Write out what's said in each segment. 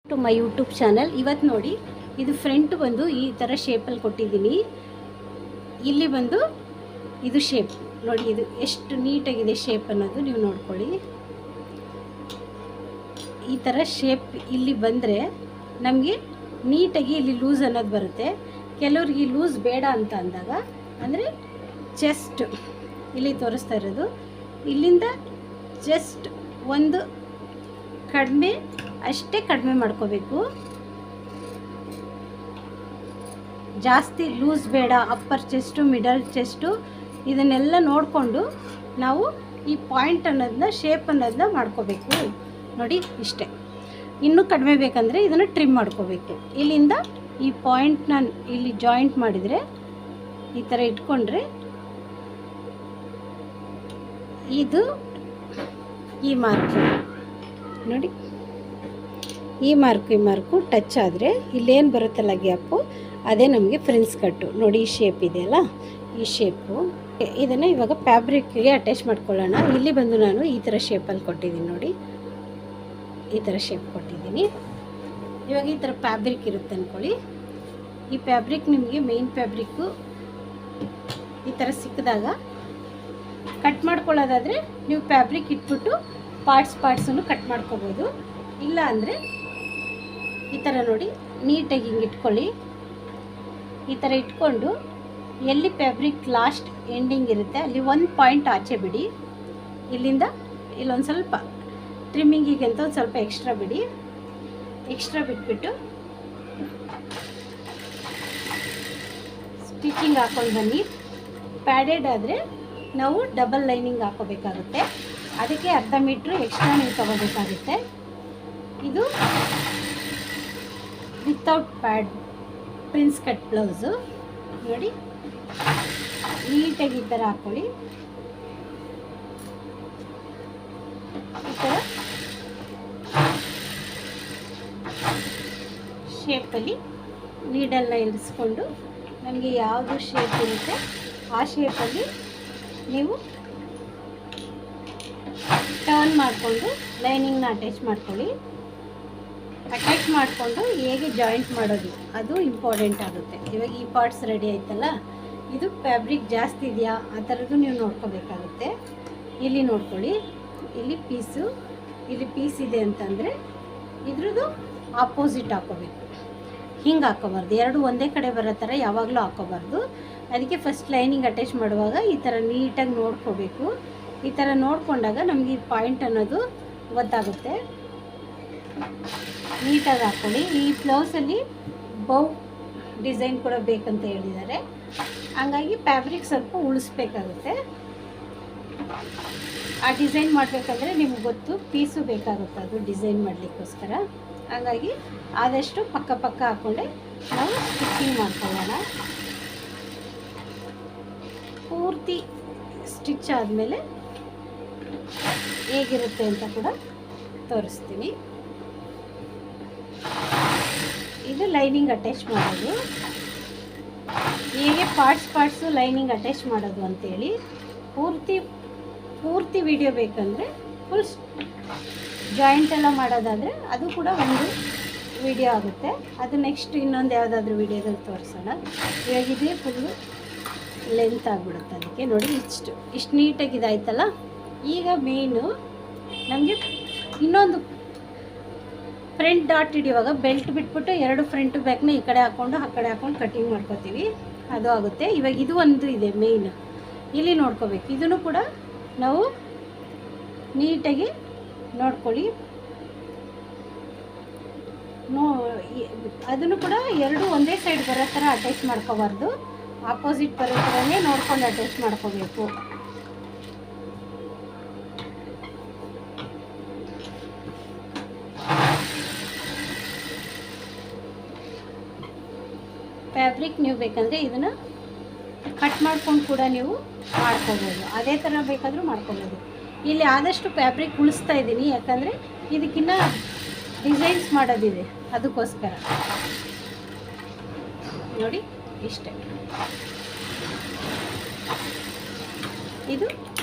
To my YouTube channel. ಇವತ್ತು ನೋಡಿ, ಇದು ಫ್ರಂಟ್ ಬಂದು ಈ ಥರ ಶೇಪಲ್ಲಿ ಕೊಟ್ಟಿದ್ದೀನಿ. ಇಲ್ಲಿ ಬಂದು ಇದು ಶೇಪ್ ನೋಡಿ, ಇದು ಎಷ್ಟು ನೀಟಾಗಿದೆ ಶೇಪ್ ಅನ್ನೋದು ನೀವು ನೋಡ್ಕೊಳ್ಳಿ. ಈ ಥರ ಶೇಪ್ ಇಲ್ಲಿ ಬಂದರೆ ನಮಗೆ ನೀಟಾಗಿ ಇಲ್ಲಿ ಲೂಸ್ ಅನ್ನೋದು ಬರುತ್ತೆ. ಕೆಲವ್ರಿಗೆ ಲೂಸ್ ಬೇಡ ಅಂತ ಅಂದಾಗ, ಅಂದರೆ ಚೆಸ್ಟ್ ಇಲ್ಲಿ ತೋರಿಸ್ತಾ ಇರೋದು, ಇಲ್ಲಿಂದ ಜಸ್ಟ್ ಒಂದು ಕಡಿಮೆ ಅಷ್ಟೇ ಕಡಿಮೆ ಮಾಡ್ಕೋಬೇಕು. ಜಾಸ್ತಿ ಲೂಸ್ ಬೇಡ. ಅಪ್ಪರ್ ಚೆಸ್ಟು, ಮಿಡಲ್ ಚೆಸ್ಟು ಇದನ್ನೆಲ್ಲ ನೋಡಿಕೊಂಡು ನಾವು ಈ ಪಾಯಿಂಟ್ ಅನ್ನೋದನ್ನ, ಶೇಪ್ ಅನ್ನೋದನ್ನ ಮಾಡ್ಕೋಬೇಕು. ನೋಡಿ ಇಷ್ಟೇ. ಇನ್ನೂ ಕಡಿಮೆ ಬೇಕಂದರೆ ಇದನ್ನು ಟ್ರಿಮ್ ಮಾಡ್ಕೋಬೇಕು. ಇಲ್ಲಿಂದ ಈ ಪಾಯಿಂಟ್ನ ಇಲ್ಲಿ ಜಾಯಿಂಟ್ ಮಾಡಿದರೆ, ಈ ಥರ ಇಟ್ಕೊಂಡ್ರೆ ಇದು ಈ ಮಾರ್ಕು ನೋಡಿ, ಈ ಮಾರ್ಕು ಟಚ್ ಆದರೆ ಇಲ್ಲೇನು ಬರುತ್ತಲ್ಲ ಗ್ಯಾಪು, ಅದೇ ನಮಗೆ ಫ್ರಿನ್ಸ್ ಕಟ್ಟು. ನೋಡಿ ಈ ಶೇಪ್ ಇದೆಯಲ್ಲ, ಈ ಶೇಪು. ಇದನ್ನು ಇವಾಗ ಫ್ಯಾಬ್ರಿಕ್ಗೆ ಅಟ್ಯಾಚ್ ಮಾಡ್ಕೊಳ್ಳೋಣ. ಇಲ್ಲಿ ಬಂದು ನಾನು ಈ ಥರ ಶೇಪಲ್ಲಿ ಕೊಟ್ಟಿದ್ದೀನಿ ನೋಡಿ, ಈ ಥರ ಶೇಪ್ ಕೊಟ್ಟಿದ್ದೀನಿ. ಇವಾಗ ಈ ಥರ ಫ್ಯಾಬ್ರಿಕ್ ಇರುತ್ತೆ ಅಂದ್ಕೊಳ್ಳಿ. ಈ ಫ್ಯಾಬ್ರಿಕ್ ನಿಮಗೆ ಮೇನ್ ಫ್ಯಾಬ್ರಿಕ್ಕು ಈ ಥರ ಸಿಕ್ಕಿದಾಗ ಕಟ್ ಮಾಡ್ಕೊಳ್ಳೋದಾದರೆ ನೀವು ಫ್ಯಾಬ್ರಿಕ್ ಇಟ್ಬಿಟ್ಟು ಪಾರ್ಟ್ಸನ್ನು ಕಟ್ ಮಾಡ್ಕೋಬೋದು. ಇಲ್ಲ ಅಂದರೆ ಈ ಥರ ನೋಡಿ ನೀಟಾಗಿ ಹಿಂಗೆ ಇಟ್ಕೊಳ್ಳಿ. ಈ ಥರ ಇಟ್ಕೊಂಡು ಎಲ್ಲಿ ಫ್ಯಾಬ್ರಿಕ್ ಲಾಸ್ಟ್ ಎಂಡಿಂಗ್ ಇರುತ್ತೆ ಅಲ್ಲಿ ಒಂದು ಪಾಯಿಂಟ್ ಆಚೆ ಬಿಡಿ. ಇಲ್ಲಿಂದ ಇಲ್ಲೊಂದು ಸ್ವಲ್ಪ ಟ್ರಿಮ್ಮಿಂಗಿಗೆ ಅಂತ ಒಂದು ಸ್ವಲ್ಪ ಎಕ್ಸ್ಟ್ರಾ ಬಿಡಿ. ಎಕ್ಸ್ಟ್ರಾ ಬಿಟ್ಬಿಟ್ಟು ಸ್ಟಿಚಿಂಗ್ ಹಾಕೊಂಡು ಬನ್ನಿ. ಪ್ಯಾಡೆಡ್ ಆದರೆ ನಾವು ಡಬಲ್ ಲೈನಿಂಗ್ ಹಾಕೋಬೇಕಾಗುತ್ತೆ. ಅದಕ್ಕೆ ಅರ್ಧ ಮೀಟ್ರ್ ಎಕ್ಸ್ಟ್ರಾ ನೀವು ತಗೋಬೇಕಾಗುತ್ತೆ. ಇದು without pad prince cut blouse ನೋಡಿ, ನೀಟಾಗಿ ಈ ಥರ ಹಾಕ್ಕೊಳ್ಳಿ. ಈ ಥರ ಶೇಪಲ್ಲಿ ನೀಡಲ್ನ ಇರಿಸ್ಕೊಂಡು ನಮಗೆ ಯಾವುದು ಶೇಪ್ ಇರುತ್ತೆ ಆ ಶೇಪಲ್ಲಿ ನೀವು ಟರ್ನ್ ಮಾಡಿಕೊಂಡು ಲೈನಿಂಗ್ನ ಅಟ್ಯಾಚ್ ಮಾಡ್ಕೊಳ್ಳಿ. ಅಟ್ಯಾಚ್ ಮಾಡಿಕೊಂಡು ಹೇಗೆ ಜಾಯಿಂಟ್ ಮಾಡೋದು ಅದು ಇಂಪಾರ್ಟೆಂಟ್ ಆಗುತ್ತೆ. ಇವಾಗ ಈ ಪಾರ್ಟ್ಸ್ ರೆಡಿ ಆಯ್ತಲ್ಲ, ಇದು ಫ್ಯಾಬ್ರಿಕ್ ಜಾಸ್ತಿ ಇದೆಯಾ ಆ ಥರದ್ದು ನೀವು ನೋಡ್ಕೋಬೇಕಾಗುತ್ತೆ. ಇಲ್ಲಿ ನೋಡ್ಕೊಳ್ಳಿ, ಇಲ್ಲಿ ಪೀಸ್ ಇದೆ ಅಂತಂದರೆ ಇದ್ರದ್ದು ಆಪೋಸಿಟ್ ಹಾಕೋಬೇಕು. ಹಿಂಗೆ ಹಾಕೋಬಾರ್ದು, ಎರಡು ಒಂದೇ ಕಡೆ ಬರೋ ಥರ ಯಾವಾಗಲೂ ಹಾಕೋಬಾರ್ದು. ಅದಕ್ಕೆ ಫಸ್ಟ್ ಲೈನಿಂಗ್ ಅಟ್ಯಾಚ್ ಮಾಡುವಾಗ ಈ ಥರ ನೀಟಾಗಿ ನೋಡ್ಕೋಬೇಕು. ಈ ಥರ ನೋಡಿಕೊಂಡಾಗ ನಮಗೆ ಈ ಪಾಯಿಂಟ್ ಅನ್ನೋದು ಗೊತ್ತಾಗುತ್ತೆ. ನೀಟಾಗಿ ಹಾಕ್ಕೊಳ್ಳಿ. ಈ ಬ್ಲೌಸಲ್ಲಿ ಬೌ ಡಿಸೈನ್ ಕೂಡ ಬೇಕಂತ ಹೇಳಿದ್ದಾರೆ, ಹಂಗಾಗಿ ಫ್ಯಾಬ್ರಿಕ್ ಸ್ವಲ್ಪ ಉಳಿಸ್ಬೇಕಾಗುತ್ತೆ. ಆ ಡಿಸೈನ್ ಮಾಡಬೇಕಂದ್ರೆ ನಿಮ್ಗೆ ಗೊತ್ತು, ಪೀಸು ಬೇಕಾಗುತ್ತೆ ಅದು ಡಿಸೈನ್ ಮಾಡಲಿಕ್ಕೋಸ್ಕರ. ಹಾಗಾಗಿ ಆದಷ್ಟು ಪಕ್ಕ ಹಾಕ್ಕೊಂಡೆ ನಾವು ಸ್ಟಿಚಿಂಗ್ ಮಾಡ್ಕೊಳ್ಳೋಣ. ಪೂರ್ತಿ ಸ್ಟಿಚ್ ಆದಮೇಲೆ ಹೇಗಿರುತ್ತೆ ಅಂತ ಕೂಡ ತೋರಿಸ್ತೀನಿ. ಇದು ಲೈನಿಂಗ್ ಅಟ್ಯಾಚ್ ಮಾಡೋದು, ಹೇಗೆ ಪಾರ್ಟ್ಸು ಲೈನಿಂಗ್ ಅಟ್ಯಾಚ್ ಮಾಡೋದು ಅಂತೇಳಿ ಪೂರ್ತಿ ವಿಡಿಯೋ ಬೇಕಂದರೆ ಫುಲ್ ಜಾಯಿಂಟ್ ಎಲ್ಲ ಮಾಡೋದಾದರೆ ಅದು ಕೂಡ ಒಂದು ವಿಡಿಯೋ ಆಗುತ್ತೆ. ಅದು ನೆಕ್ಸ್ಟ್ ಇನ್ನೊಂದು ಯಾವುದಾದ್ರೂ ವಿಡಿಯೋದಲ್ಲಿ ತೋರಿಸೋಣ. ಇವಾಗ ಇದೇ ಫುಲ್ಲು ಲೆಂತ್ ಆಗಿಬಿಡುತ್ತೆ. ಅದಕ್ಕೆ ನೋಡಿ ಇಷ್ಟು ನೀಟಾಗಿ ಇದಾಯ್ತಲ್ಲ. ಈಗ ಮೇಯ್ನು ನಮಗೆ ಇನ್ನೊಂದು ಫ್ರಂಟ್ ಡಾಟ್ ಹಿಡಿಯುವಾಗ ಬೆಲ್ಟ್ ಬಿಟ್ಬಿಟ್ಟು ಎರಡು ಫ್ರಂಟ್ ಬ್ಯಾಕ್ನ ಈ ಕಡೆ ಹಾಕ್ಕೊಂಡು ಆ ಕಡೆ ಹಾಕ್ಕೊಂಡು ಕಟಿಂಗ್ ಮಾಡ್ಕೋತೀವಿ, ಅದು ಆಗುತ್ತೆ. ಇವಾಗ ಇದು ಒಂದು ಇದೆ ಮೇಯ್ನ್, ಇಲ್ಲಿ ನೋಡ್ಕೋಬೇಕು. ಇದನ್ನು ಕೂಡ ನಾವು ನೀಟಾಗಿ ನೋಡ್ಕೊಳ್ಳಿ. ಅದನ್ನು ಕೂಡ ಎರಡು ಒಂದೇ ಸೈಡ್ ಬರೋ ಥರ ಅಟ್ಯಾಚ್ ಮಾಡ್ಕೋಬಾರ್ದು, ಆಪೋಸಿಟ್ ಬರೋ ಥರನೇ ನೋಡ್ಕೊಂಡು ಅಟ್ಯಾಚ್ ಮಾಡ್ಕೋಬೇಕು. ಫ್ಯಾಬ್ರಿಕ್ ನೀವು ಬೇಕಂದರೆ ಇದನ್ನು ಕಟ್ ಮಾಡ್ಕೊಂಡು ಕೂಡ ನೀವು ಮಾಡ್ಕೋಬೋದು, ಅದೇ ಥರ ಬೇಕಾದರೂ ಮಾಡ್ಕೋಬೋದು. ಇಲ್ಲಿ ಆದಷ್ಟು ಫ್ಯಾಬ್ರಿಕ್ ಉಳಿಸ್ತಾ ಇದ್ದೀನಿ, ಯಾಕಂದರೆ ಇದಕ್ಕಿನ್ನ ಡಿಸೈನ್ಸ್ ಮಾಡೋದಿದೆ, ಅದಕ್ಕೋಸ್ಕರ. ನೋಡಿ ಇಷ್ಟೇ. ಇದು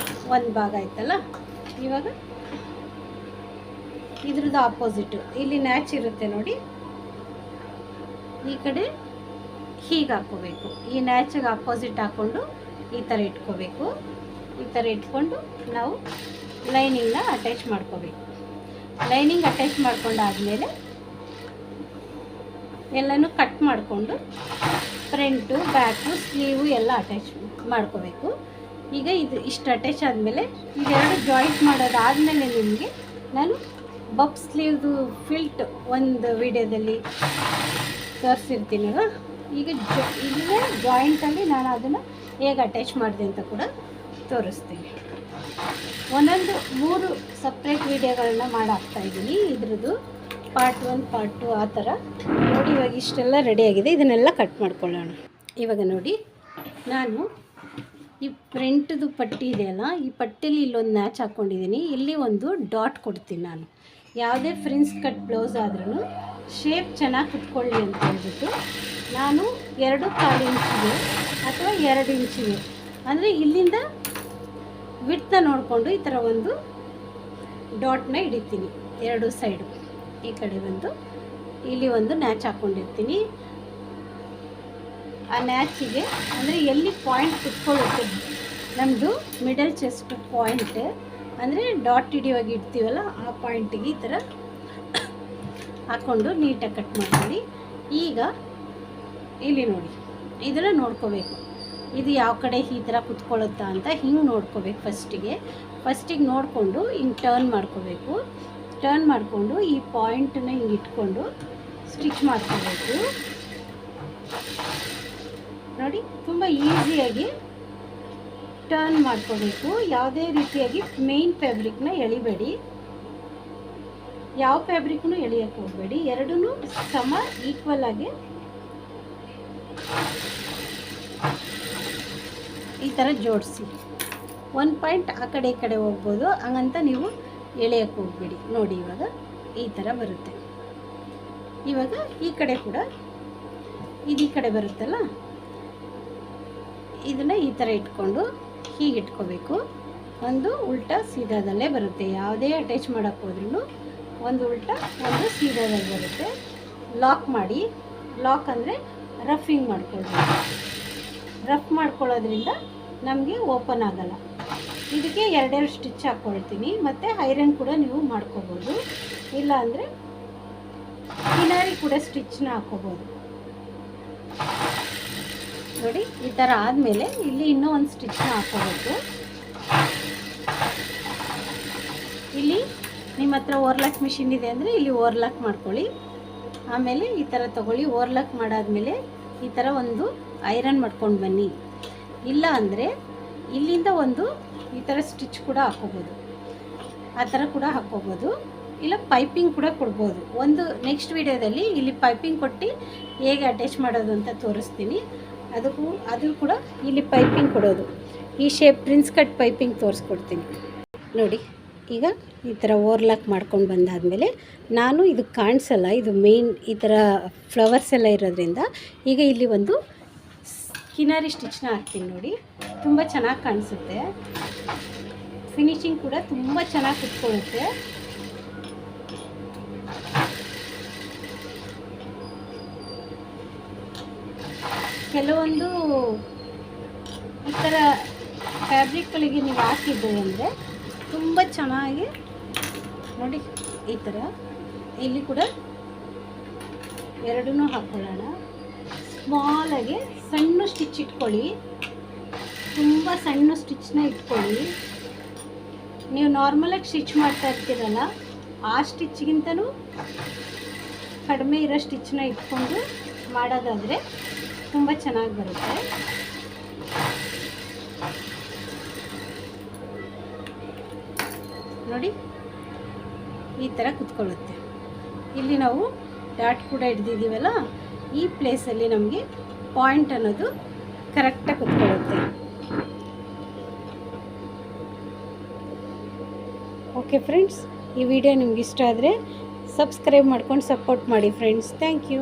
ಒಂದು ಭಾಗ ಆಯ್ತಲ್ಲ. ಇವಾಗ ಇದ್ರದ್ದು ಆಪೋಸಿಟು ಇಲ್ಲಿ ನ್ಯಾಚ್ ಇರುತ್ತೆ ನೋಡಿ, ಈ ಕಡೆ ಹೀಗೆ ಹಾಕ್ಕೋಬೇಕು. ಈ ನ್ಯಾಚಿಗೆ ಆಪೋಸಿಟ್ ಹಾಕ್ಕೊಂಡು ಈ ಥರ ಇಟ್ಕೋಬೇಕು. ಈ ಥರ ಇಟ್ಕೊಂಡು ನಾವು ಲೈನಿಂಗ್ನ ಅಟ್ಯಾಚ್ ಮಾಡ್ಕೋಬೇಕು. ಲೈನಿಂಗ್ ಅಟ್ಯಾಚ್ ಮಾಡ್ಕೊಂಡಾದಮೇಲೆ ಎಲ್ಲನೂ ಕಟ್ ಮಾಡಿಕೊಂಡು ಫ್ರಂಟು ಬ್ಯಾಕು ಸ್ಲೀವು ಎಲ್ಲ ಅಟ್ಯಾಚ್ ಮಾಡ್ಕೋಬೇಕು. ಈಗ ಇದು ಇಷ್ಟು ಅಟ್ಯಾಚ್ ಆದಮೇಲೆ ಇದೆರಡು ಜಾಯಿಂಟ್ ಮಾಡೋದಾದಮೇಲೆ ನಿಮಗೆ ನಾನು ಬಫ್ ಸ್ಲೀವ್ದು ಫಿಲ್ಟ್ ಒಂದು ವಿಡಿಯೋದಲ್ಲಿ ತೋರಿಸಿರ್ತೀನಲ್ಲ, ಈಗ ಇಲ್ಲೇ ಜಾಯಿಂಟಲ್ಲಿ ನಾನು ಅದನ್ನು ಹೇಗೆ ಅಟ್ಯಾಚ್ ಮಾಡಿದೆ ಅಂತ ಕೂಡ ತೋರಿಸ್ತೀನಿ. ಒಂದೊಂದು 3 ಸಪ್ರೇಟ್ ವೀಡಿಯೋಗಳನ್ನ ಮಾಡಾಕ್ತಾಯಿದ್ದೀನಿ. ಇದ್ರದ್ದು ಪಾರ್ಟ್ 1 ಪಾರ್ಟ್ 2 ಆ ಥರ ನೋಡಿ. ಇವಾಗ ಇಷ್ಟೆಲ್ಲ ರೆಡಿಯಾಗಿದೆ, ಇದನ್ನೆಲ್ಲ ಕಟ್ ಮಾಡ್ಕೊಳ್ಳೋಣ. ಇವಾಗ ನೋಡಿ, ನಾನು ಈ ಫ್ರಂಟ್ದು ಪಟ್ಟಿ ಇದೆಯಲ್ಲ, ಈ ಪಟ್ಟಿಲಿ ಇಲ್ಲೊಂದು ಮ್ಯಾಚ್ ಹಾಕ್ಕೊಂಡಿದ್ದೀನಿ. ಇಲ್ಲಿ ಒಂದು ಡಾಟ್ ಕೊಡ್ತೀನಿ ನಾನು. ಯಾವುದೇ ಫ್ರಿನ್ಸ್ ಕಟ್ ಬ್ಲೌಸ್ ಆದ್ರೂ ಶೇಪ್ ಚೆನ್ನಾಗಿ ಕುತ್ಕೊಳ್ಳಿ ಅಂತ ಹೇಳ್ಬಿಟ್ಟು ನಾನು 2.25 ಇಂಚಿಗೆ ಅಥವಾ 2 ಇಂಚಿಗೆ, ಅಂದರೆ ಇಲ್ಲಿಂದ ವಿಡ್ತ್ನ ನೋಡಿಕೊಂಡು ಈ ಥರ ಒಂದು ಡಾಟ್ನ ಹಿಡಿತೀನಿ. 2 ಸೈಡು, ಈ ಕಡೆ ಒಂದು, ಇಲ್ಲಿ ಒಂದು ನ್ಯಾಚ್ ಹಾಕ್ಕೊಂಡಿರ್ತೀನಿ. ಆ ನ್ಯಾಚಿಗೆ ಅಂದರೆ ಎಲ್ಲಿ ಪಾಯಿಂಟ್ ಕುತ್ಕೊಳ್ಳುತ್ತೆ ನಮ್ಮದು ಮಿಡಲ್ ಚೆಸ್ಟ್ ಪಾಯಿಂಟ್, ಅಂದರೆ ಡಾಟ್ ಹಿಡಿಯುವಾಗ ಇಡ್ತೀವಲ್ಲ ಆ ಪಾಯಿಂಟಿಗೆ ಈ ಥರ ಹಾಕ್ಕೊಂಡು ನೀಟಾಗಿ ಕಟ್ ಮಾಡ್ತೀನಿ. ಈಗ ಇಲ್ಲಿ ನೋಡಿ, ಇದನ್ನು ನೋಡ್ಕೋಬೇಕು, ಇದು ಯಾವ ಕಡೆ ಈ ಥರ ಕುತ್ಕೊಳ್ಳುತ್ತಾ ಅಂತ ಹಿಂಗೆ ನೋಡ್ಕೋಬೇಕು. ಫಸ್ಟಿಗೆ ನೋಡಿಕೊಂಡು ಹಿಂಗೆ ಟರ್ನ್ ಮಾಡ್ಕೋಬೇಕು. ಟರ್ನ್ ಮಾಡಿಕೊಂಡು ಈ ಪಾಯಿಂಟನ್ನ ಹಿಂಗೆ ಇಟ್ಕೊಂಡು ಸ್ಟಿಚ್ ಮಾಡ್ಕೋಬೇಕು. ನೋಡಿ, ತುಂಬ ಈಸಿಯಾಗಿ ಟರ್ನ್ ಮಾಡ್ಕೋಬೇಕು. ಯಾವುದೇ ರೀತಿಯಾಗಿ ಮೇನ್ ಫ್ಯಾಬ್ರಿಕ್ನ ಎಳಿಬೇಡಿ, ಯಾವ ಫ್ಯಾಬ್ರಿಕ್ನು ಎಳಿಯೋಕ್ಕೆ ಹೋಗಬೇಡಿ. ಎರಡೂ ಸಮ ಈಕ್ವಲ್ ಆಗಿ ಈ ಥರ ಜೋಡಿಸಿ. 1 ಪಾಯಿಂಟ್ ಆ ಕಡೆ ಈ ಕಡೆ ಹೋಗ್ಬೋದು, ಹಂಗಂತ ನೀವು ಎಳೆಯೋಕ್ಕೆ ಹೋಗಬೇಡಿ. ನೋಡಿ, ಇವಾಗ ಈ ಥರ ಬರುತ್ತೆ. ಇವಾಗ ಈ ಕಡೆ ಕೂಡ ಇದು ಈ ಕಡೆ ಬರುತ್ತಲ್ಲ, ಇದನ್ನು ಈ ಥರ ಇಟ್ಕೊಂಡು ಹೀಗೆ ಇಟ್ಕೋಬೇಕು. ಒಂದು ಉಲ್ಟಾ ಸೀದಾದಲ್ಲೇ ಬರುತ್ತೆ. ಯಾವುದೇ ಅಟ್ಯಾಚ್ ಮಾಡೋಕ್ಕೆ ಹೋದ್ರೂ ಒಂದು ಉಲ್ಟಾ ಒಂದು ಸೀದಾದಲ್ಲಿ ಬರುತ್ತೆ. ಲಾಕ್ ಮಾಡಿ, ಲಾಕ್ ಅಂದರೆ ರಫಿಂಗ್ ಮಾಡ್ಕೊಳ್ಬೇಕು. ರಫ್ ಮಾಡ್ಕೊಳ್ಳೋದ್ರಿಂದ ನಮಗೆ ಓಪನ್ ಆಗಲ್ಲ. ಇದಕ್ಕೆ 2 ಸ್ಟಿಚ್ ಹಾಕ್ಕೊಳ್ತೀನಿ. ಮತ್ತು ಐರನ್ ಕೂಡ ನೀವು ಮಾಡ್ಕೋಬೋದು, ಇಲ್ಲ ಅಂದರೆ ಕಿನಾರಿ ಕೂಡ ಸ್ಟಿಚ್ನ ಹಾಕ್ಕೋಬೋದು. ನೋಡಿ, ಈ ಥರ ಆದಮೇಲೆ ಇಲ್ಲಿ ಇನ್ನೂ ಒಂದು ಸ್ಟಿಚ್ನ ಹಾಕ್ಕೋಬೇಕು. ಇಲ್ಲಿ ನಿಮ್ಮ ಹತ್ರ ಓವರ್ಲಾಕ್ ಮಿಷಿನ್ ಇದೆ ಅಂದರೆ ಇಲ್ಲಿ ಓವರ್ಲಾಕ್ ಮಾಡ್ಕೊಳ್ಳಿ. ಆಮೇಲೆ ಈ ಥರ ತೊಗೊಳ್ಳಿ. ಓವರ್ಲಾಕ್ ಮಾಡಾದಮೇಲೆ ಈ ಥರ ಒಂದು ಐರನ್ ಮಾಡ್ಕೊಂಡು ಬನ್ನಿ. ಇಲ್ಲ ಅಂದರೆ ಇಲ್ಲಿಂದ ಒಂದು ಈ ಥರ ಸ್ಟಿಚ್ ಕೂಡ ಹಾಕ್ಕೋಬೋದು, ಆ ಥರ ಕೂಡ ಹಾಕ್ಕೋಬೋದು. ಇಲ್ಲ ಪೈಪಿಂಗ್ ಕೂಡ ಕೊಡ್ಬೋದು. ಒಂದು ನೆಕ್ಸ್ಟ್ ವಿಡಿಯೋದಲ್ಲಿ ಇಲ್ಲಿ ಪೈಪಿಂಗ್ ಕೊಟ್ಟು ಹೇಗೆ ಅಟ್ಯಾಚ್ ಮಾಡೋದು ಅಂತ ತೋರಿಸ್ತೀನಿ. ಅದು ಕೂಡ ಇಲ್ಲಿ ಪೈಪಿಂಗ್ ಕೊಡೋದು, ಈ ಶೇಪ್ ಪ್ರಿನ್ಸ್ ಕಟ್ ಪೈಪಿಂಗ್ ತೋರಿಸ್ಕೊಡ್ತೀನಿ. ನೋಡಿ, ಈಗ ಈ ಥರ ಓವರ್ಲಾಕ್ ಮಾಡ್ಕೊಂಡು ಬಂದಾದಮೇಲೆ ನಾನು ಇದು ಕಾಣಿಸಲ್ಲ, ಇದು ಮೇನ್ ಈ ಥರ ಫ್ಲವರ್ಸ್ ಎಲ್ಲ ಇರೋದ್ರಿಂದ ಈಗ ಇಲ್ಲಿ ಒಂದು ಕಿನಾರಿ ಸ್ಟಿಚ್ನ ಹಾಕ್ತೀನಿ. ನೋಡಿ, ತುಂಬ ಚೆನ್ನಾಗಿ ಕಾಣಿಸುತ್ತೆ. ಫಿನಿಶಿಂಗ್ ಕೂಡ ತುಂಬ ಚೆನ್ನಾಗಿ ಕುತ್ಕೊಳ್ಳುತ್ತೆ. ಕೆಲವೊಂದು ಈ ಥರ ಫ್ಯಾಬ್ರಿಕ್ಗಳಿಗೆ ನೀವು ಹಾಕಿದ್ದೀರಿ ಅಂದರೆ ತುಂಬ ಚೆನ್ನಾಗಿ ನೋಡಿ. ಈ ಥರ ಇಲ್ಲಿ ಕೂಡ ಎರಡೂ ಹಾಕ್ಕೊಳ್ಳೋಣ. ಸ್ಮಾಲಾಗಿ ಸಣ್ಣ ಸ್ಟಿಚ್ ಇಟ್ಕೊಳ್ಳಿ, ತುಂಬ ಸಣ್ಣ ಸ್ಟಿಚ್ನ ಇಟ್ಕೊಳ್ಳಿ. ನೀವು ನಾರ್ಮಲಾಗಿ ಸ್ಟಿಚ್ ಮಾಡ್ತಾ ಇರ್ತೀರಲ್ಲ, ಆ ಸ್ಟಿಚ್ಗಿಂತನೂ ಕಡಿಮೆ ಇರೋ ಸ್ಟಿಚ್ನ ಇಟ್ಕೊಂಡು ಮಾಡೋದಾದರೆ ತುಂಬ ಚೆನ್ನಾಗಿ ಬರುತ್ತೆ. ನೋಡಿ, ಈ ಥರ ಕುತ್ಕೊಳ್ಳುತ್ತೆ. ಇಲ್ಲಿ ನಾವು ಡಾಟ್ ಕೂಡ ಹಿಡ್ದಿದ್ದೀವಲ್ಲ, ಈ ಪ್ಲೇಸಲ್ಲಿ ನಮಗೆ ಪಾಯಿಂಟ್ ಅನ್ನೋದು ಕರೆಕ್ಟಾಗಿ ಕುತ್ಕೊಳ್ಳುತ್ತೆ. ಓಕೆ ಫ್ರೆಂಡ್ಸ್, ಈ ವಿಡಿಯೋ ನಿಮ್ಗೆ ಇಷ್ಟ ಆದರೆ ಸಬ್ಸ್ಕ್ರೈಬ್ ಮಾಡ್ಕೊಂಡು ಸಪೋರ್ಟ್ ಮಾಡಿ ಫ್ರೆಂಡ್ಸ್. Thank you.